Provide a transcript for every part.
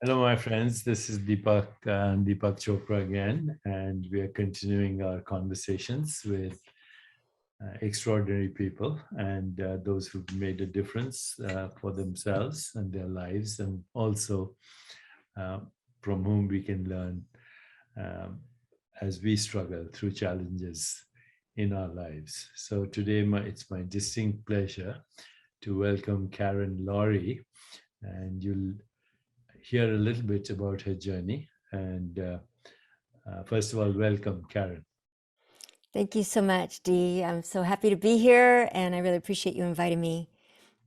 Hello, my friends. This is Deepak and Deepak Chopra again, and we are continuing our conversations with extraordinary people and those who've made a difference for themselves and their lives, and also uh, from whom we can learn um, as we struggle through challenges in our lives. So today, it's my distinct pleasure to welcome Karen Lorre, and you'll hear a little bit about her journey. And first of all, welcome, Karen. Thank you so much, Dee. I'm so happy to be here, and I really appreciate you inviting me.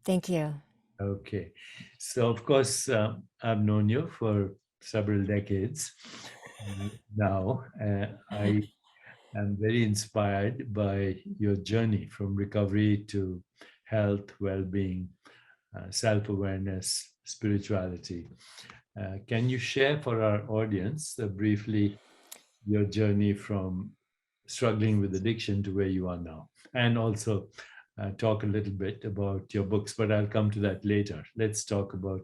Thank you. Okay. So, of course, I've known you for several decades now. I am very inspired by your journey from recovery to health, well being, self awareness, spirituality. Can you share for our audience briefly your journey from struggling with addiction to where you are now? And also talk a little bit about your books, but I'll come to that later. Let's talk about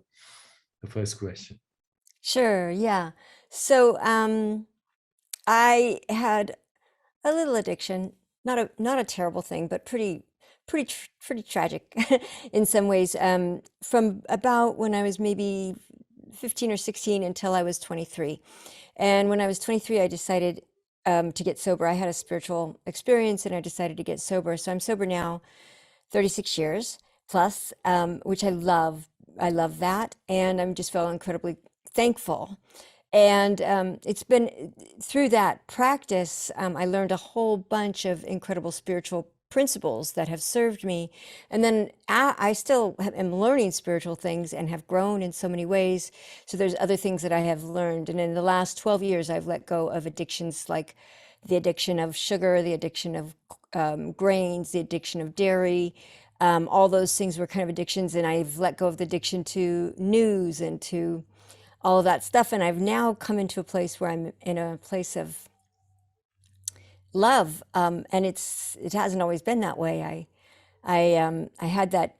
the first question. Sure, yeah. So, I had a little addiction, not a terrible thing, but pretty tragic in some ways. From about when I was maybe 15 or 16 until I was 23. And when I was 23, I decided to get sober. I had a spiritual experience, and I decided to get sober. So I'm sober now 36 years plus, which I love. I love that. And I'm just feel incredibly thankful. And it's been through that practice, I learned a whole bunch of incredible spiritual principles that have served me. And then I still am learning spiritual things and have grown in so many ways. So there's other things that I have learned. And in the last 12 years, I've let go of addictions like the addiction of sugar, the addiction of grains, the addiction of dairy. All those things were kind of addictions, and I've let go of the addiction to news and to all of that stuff. And I've now come into a place where I'm in a place of love, and it hasn't always been that way. I had that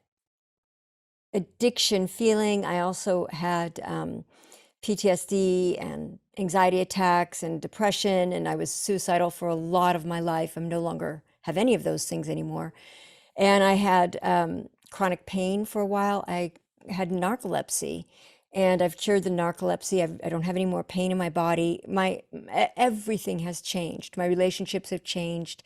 addiction feeling. I also had PTSD and anxiety attacks and depression, and I was suicidal for a lot of my life. I'm no longer have any of those things anymore. And I had chronic pain for a while. I had narcolepsy, and I've cured the narcolepsy. I don't have any more pain in my body. Everything has changed. My relationships have changed.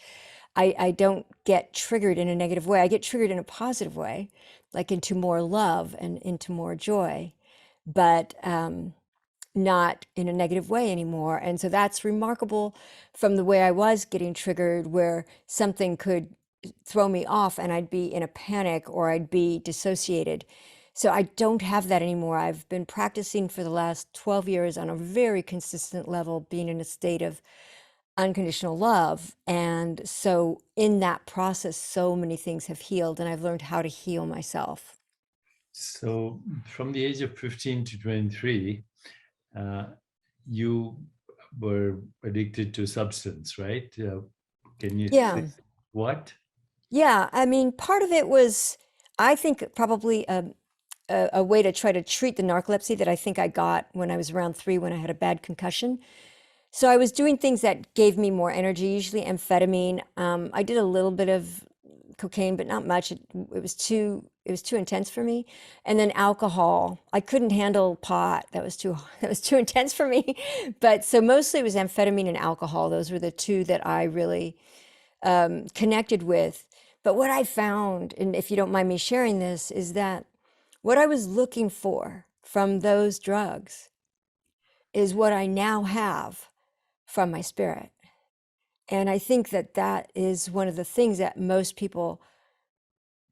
I don't get triggered in a negative way. I get triggered in a positive way, like into more love and into more joy, but not in a negative way anymore. And so that's remarkable from the way I was getting triggered, where something could throw me off and I'd be in a panic or I'd be dissociated. So I don't have that anymore. I've been practicing for the last 12 years on a very consistent level, being in a state of unconditional love. And so in that process, so many things have healed, and I've learned how to heal myself. So, from the age of 15 to 23, uh, you were addicted to substance, right? Can you say Yeah. what? Yeah. I mean, part of it was, I think, probably a way to try to treat the narcolepsy that I think I got when I was around 3 when I had a bad concussion. So I was doing things that gave me more energy, usually amphetamine. I did a little bit of cocaine, but not much. It was too intense for me. And then alcohol. I couldn't handle pot. That was too intense for me. But so mostly it was amphetamine and alcohol. Those were the two that I really connected with. But what I found, and if you don't mind me sharing this, is that what I was looking for from those drugs is what I now have from my spirit. And I think that that is one of the things that most people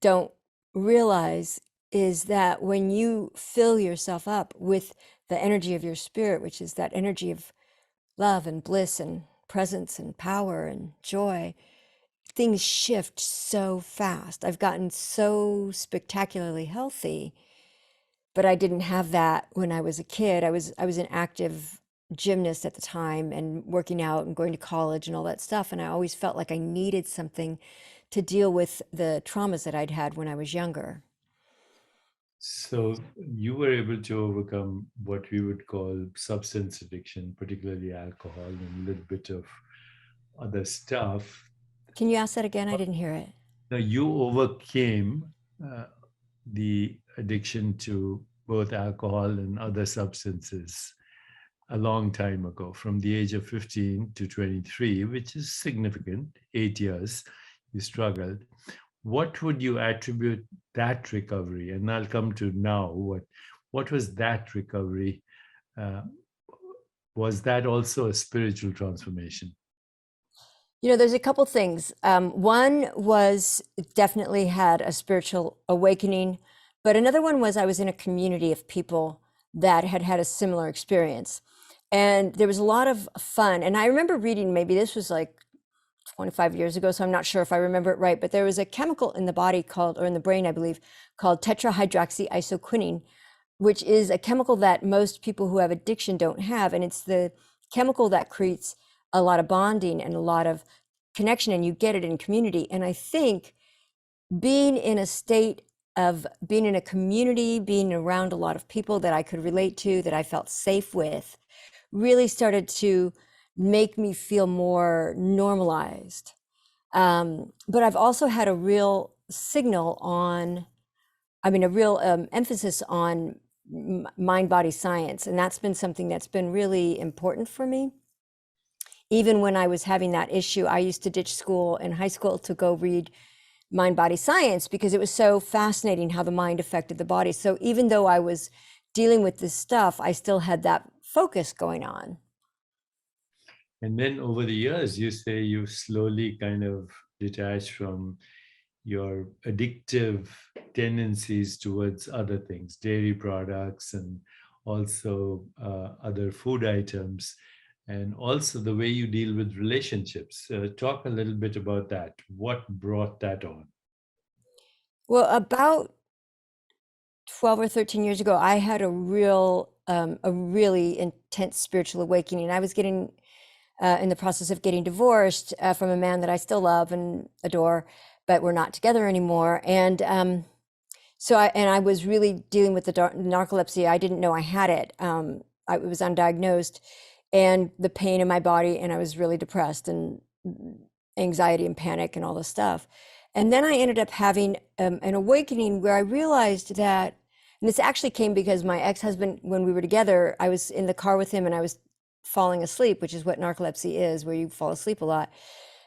don't realize, is that when you fill yourself up with the energy of your spirit, which is that energy of love and bliss and presence and power and joy, things shift so fast. I've gotten so spectacularly healthy, but I didn't have that when I was a kid. I was an active gymnast at the time and working out and going to college and all that stuff, and I always felt like I needed something to deal with the traumas that I'd had when I was younger. So you were able to overcome what we would call substance addiction, particularly alcohol and a little bit of other stuff. Can you ask that again? I didn't hear it. Now you overcame uh, the addiction to both alcohol and other substances a long time ago, from the age of 15 to 23, which is significant, 8 years you struggled. What would you attribute that recovery? And I'll come to now. What was that recovery? Uh, was that also a spiritual transformation? You know, there's a couple things. One was definitely had a spiritual awakening, but another one was I was in a community of people that had had a similar experience. And there was a lot of fun. And I remember reading, maybe this was like 25 years ago, so I'm not sure if I remember it right, but there was a chemical in the body called, or in the brain, I believe, called tetrahydroxyisoquinone, which is a chemical that most people who have addiction don't have. And it's the chemical that creates a lot of bonding and a lot of connection, and you get it in community. And I think being in a state of being in a community, being around a lot of people that I could relate to, that I felt safe with, really started to make me feel more normalized. But I've also had a real signal on, I mean, a real emphasis on mind body science. And that's been something that's been really important for me. Even when I was having that issue, I used to ditch school in high school to go read mind body science because it was so fascinating how the mind affected the body. So even though I was dealing with this stuff, I still had that focus going on. And then over the years, you say you slowly kind of detached from your addictive tendencies towards other things, dairy products, and also other food items, and also the way you deal with relationships. Talk a little bit about that. What brought that on? Well, about 12 or 13 years ago, I had a really intense spiritual awakening. I was getting in the process of getting divorced from a man that I still love and adore, but we're not together anymore. And I was really dealing with the narcolepsy. I didn't know I had it. It was undiagnosed, and the pain in my body, and I was really depressed and anxiety and panic and all this stuff. And then I ended up having an awakening where I realized that, and this actually came because my ex-husband, when we were together, I was in the car with him and I was falling asleep, which is what narcolepsy is, where you fall asleep a lot.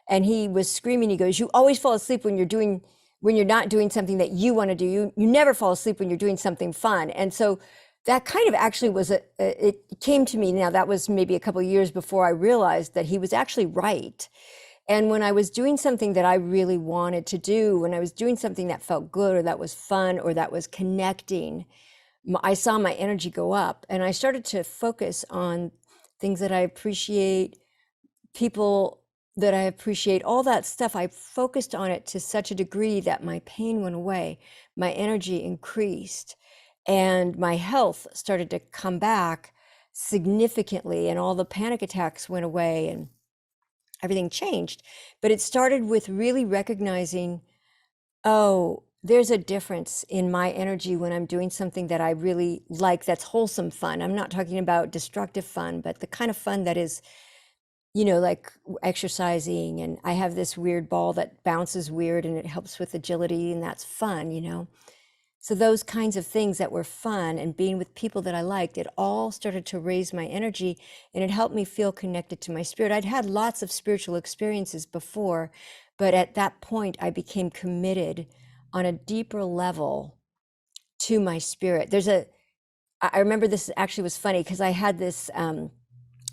And he was screaming, he goes, "You always fall asleep when you're not doing something that you want to do. You never fall asleep when you're doing something fun." And so that kind of actually was it came to me. Now that was maybe a couple of years before I realized that he was actually right. And when I was doing something that I really wanted to do, when I was doing something that felt good or that was fun or that was connecting, I saw my energy go up, and I started to focus on things that I appreciate, people that I appreciate, all that stuff. I focused on it to such a degree that my pain went away, my energy increased, and my health started to come back significantly, and all the panic attacks went away, and everything changed. But it started with really recognizing, oh, there's a difference in my energy when I'm doing something that I really like, that's wholesome fun. I'm not talking about destructive fun, but the kind of fun that is, like exercising. And I have this weird ball that bounces weird and it helps with agility, and that's fun. So those kinds of things that were fun and being with people that I liked, it all started to raise my energy, and it helped me feel connected to my spirit. I'd had lots of spiritual experiences before, but at that point I became committed on a deeper level to my spirit. I remember this actually was funny because I had this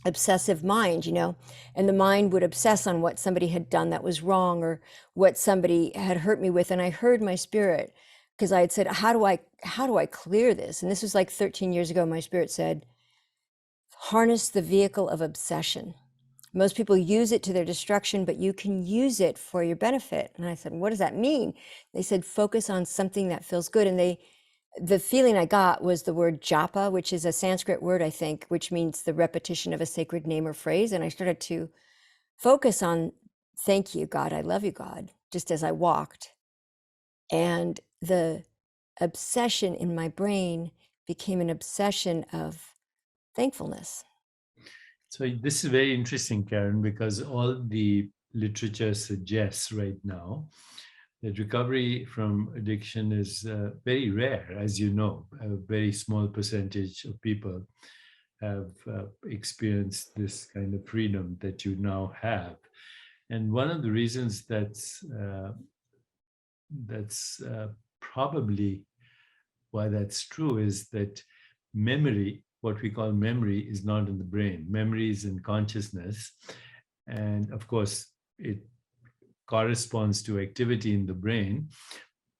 obsessive mind, and the mind would obsess on what somebody had done that was wrong or what somebody had hurt me with. And I heard my spirit, because I had said, how do I clear this? And this was like 13 years ago. My spirit said, harness the vehicle of obsession. Most people use it to their destruction, but you can use it for your benefit. And I said, what does that mean? They said, focus on something that feels good. And the feeling I got was the word japa, which is a Sanskrit word, I think, which means the repetition of a sacred name or phrase. And I started to focus on, thank you, God, I love you, God, just as I walked. And the obsession in my brain became an obsession of thankfulness. So this is very interesting, Karen, because all the literature suggests right now that recovery from addiction is very rare, as you know. A very small percentage of people have experienced this kind of freedom that you now have. And one of the reasons that's probably why that's true is that memory, what we call memory, is not in the brain. Memory is in consciousness. And of course, it corresponds to activity in the brain,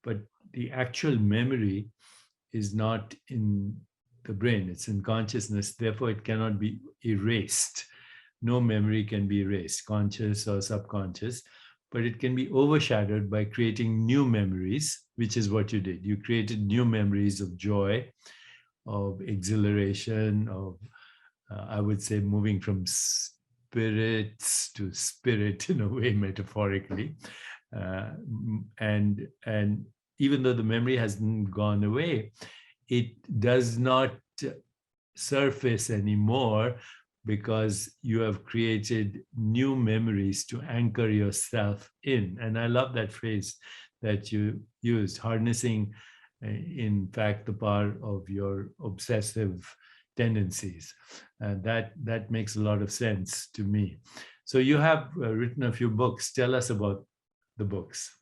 but the actual memory is not in the brain, it's in consciousness. Therefore, it cannot be erased. No memory can be erased, conscious or subconscious, but it can be overshadowed by creating new memories, which is what you did. You created new memories of joy, of exhilaration, of, I would say, moving from spirits to spirit in a way, metaphorically. And even though the memory hasn't gone away, it does not surface anymore because you have created new memories to anchor yourself in. And I love that phrase that you used, harnessing, in fact, the power of your obsessive tendencies. And that makes a lot of sense to me. So you have written a few books. Tell us about the books.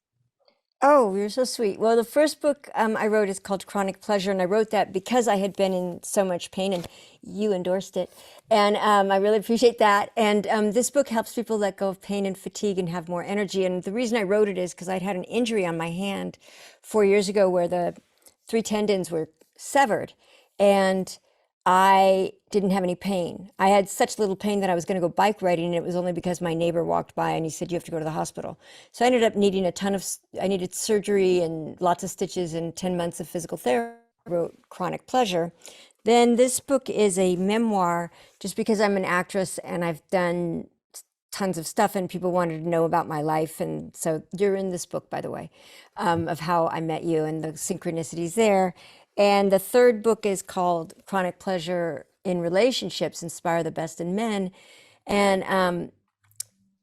Oh, you're so sweet. Well, the first book I wrote is called Chronic Pleasure, and I wrote that because I had been in so much pain, and you endorsed it. And I really appreciate that. And this book helps people let go of pain and fatigue and have more energy. And the reason I wrote it is because I'd had an injury on my hand 4 years ago where the three tendons were severed. And I didn't have any pain. I had such little pain that I was going to go bike riding, and it was only because my neighbor walked by and he said, "You have to go to the hospital." So I ended up needing I needed surgery and lots of stitches and 10 months of physical therapy. I wrote Chronic Pleasure. Then this book is a memoir, just because I'm an actress and I've done tons of stuff and people wanted to know about my life. And so you're in this book, by the way, of how I met you and the synchronicities there. And the third book is called Chronic Pleasure in Relationships, Inspire the Best in Men. And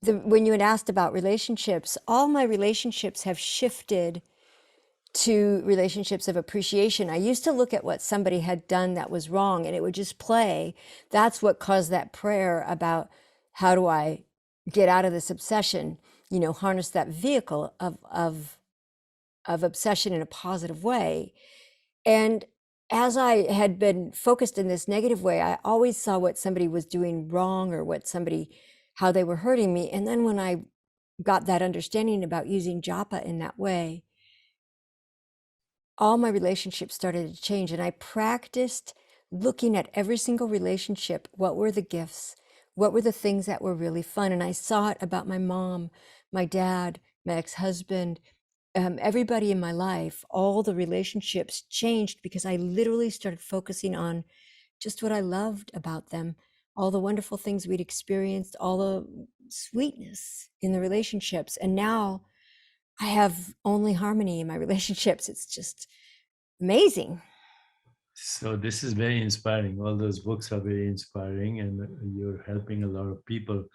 when you had asked about relationships, all my relationships have shifted to relationships of appreciation. I used to look at what somebody had done that was wrong and it would just play. That's what caused that prayer about how do I get out of this obsession, harness that vehicle of obsession in a positive way. And as I had been focused in this negative way, I always saw what somebody was doing wrong or how they were hurting me. And then when I got that understanding about using japa in that way, all my relationships started to change. And I practiced looking at every single relationship. What were the gifts? What were the things that were really fun? And I saw it about my mom, my dad, my ex-husband, everybody in my life. All the relationships changed because I literally started focusing on just what I loved about them, all the wonderful things we'd experienced, all the sweetness in the relationships. And now I have only harmony in my relationships. It's just amazing. So this is very inspiring. All those books are very inspiring, and you're helping a lot of people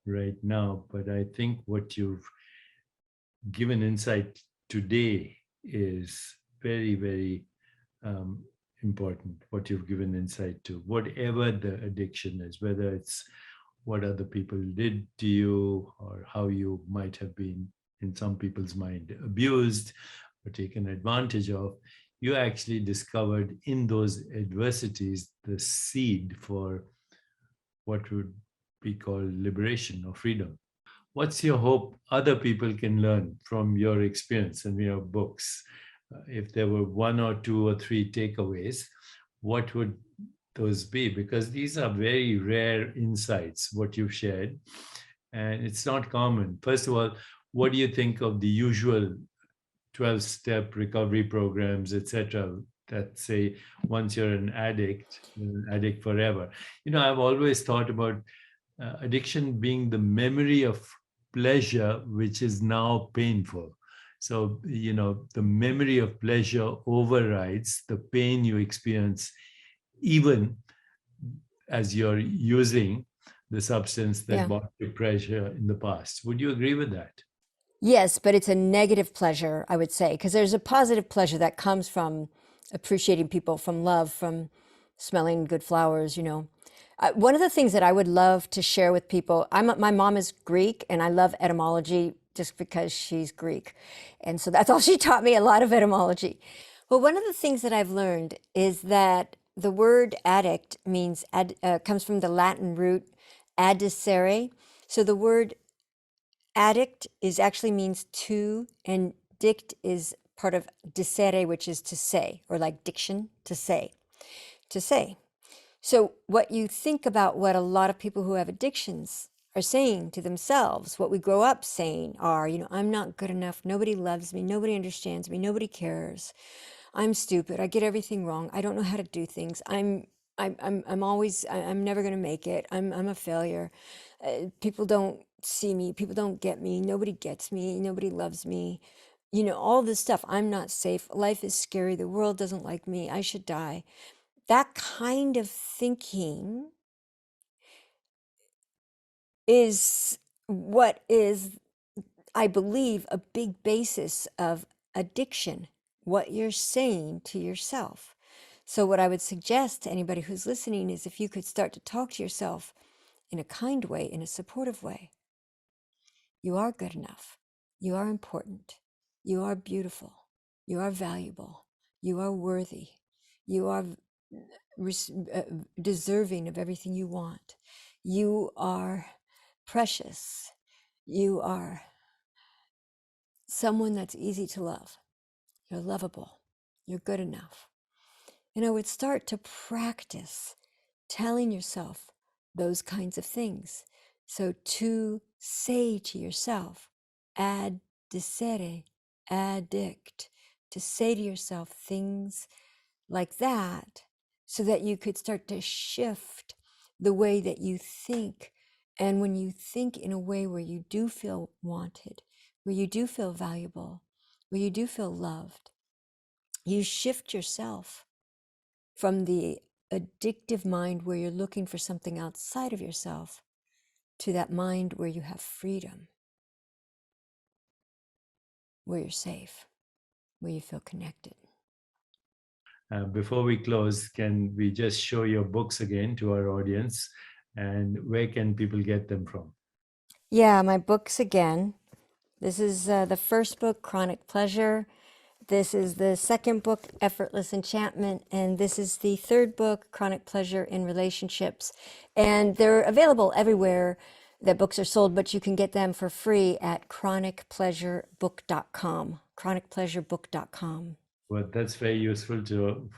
right now. But I think what you've given insight today is very, very important. What you've given insight to, whatever the addiction is, whether it's what other people did to you or how you might have been, in some people's mind, abused or taken advantage of, you actually discovered in those adversities the seed for what would be called liberation or freedom. What's your hope other people can learn from your experience and your books? If there were one or two or three takeaways, what would those be? Because these are very rare insights, what you've shared, and it's not common. First of all, what do you think of the usual 12-step recovery programs, etc., that say once you're an addict forever? I've always thought about addiction being the memory of pleasure, which is now painful. So, the memory of pleasure overrides the pain you experience, even as you're using the substance that Yeah. brought you pleasure in the past. Would you agree with that? Yes, but it's a negative pleasure, I would say, because there's a positive pleasure that comes from appreciating people, from love, from smelling good flowers, you know. One of the things that I would love to share with people, my mom is Greek and I love etymology just because she's Greek. And so that's all she taught me, a lot of etymology. But one of the things that I've learned is that the word addict comes from the Latin root addicere. So the word addict is actually means to, and dict is part of dicere, which is to say, or like diction, to say, to say. So what you think about what a lot of people who have addictions are saying to themselves, what we grow up saying are, I'm not good enough, nobody loves me, nobody understands me, nobody cares. I'm stupid. I get everything wrong. I don't know how to do things. I'm never going to make it. I'm a failure. People don't see me. People don't get me. Nobody gets me. Nobody loves me. All this stuff. I'm not safe. Life is scary. The world doesn't like me. I should die. That kind of thinking is what is, I believe, a big basis of addiction, what you're saying to yourself. So, what I would suggest to anybody who's listening is if you could start to talk to yourself in a kind way, in a supportive way. You are good enough. You are important. You are beautiful. You are valuable. You are worthy. You are deserving of everything you want. You are precious. You are someone that's easy to love. You're lovable. You're good enough. And I would start to practice telling yourself those kinds of things. So to say to yourself, addicere, addict, to say to yourself things like that so that you could start to shift the way that you think. And when you think in a way where you do feel wanted, where you do feel valuable, where you do feel loved, you shift yourself from the addictive mind where you're looking for something outside of yourself to that mind where you have freedom, where you're safe, where you feel connected. Before we close, can we just show your books again to our audience? And where can people get them from? Yeah, my books again. This is the first book, Chronic Pleasure. This is the second book, Effortless Enchantment. And this is the third book, Chronic Pleasure in Relationships. And they're available everywhere that books are sold, but you can get them for free at chronicpleasurebook.com. chronicpleasurebook.com. Well, that's very useful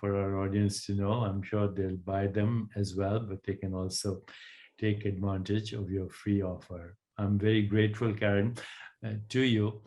for our audience to know. I'm sure they'll buy them as well, but they can also take advantage of your free offer. I'm very grateful, Karen, to you.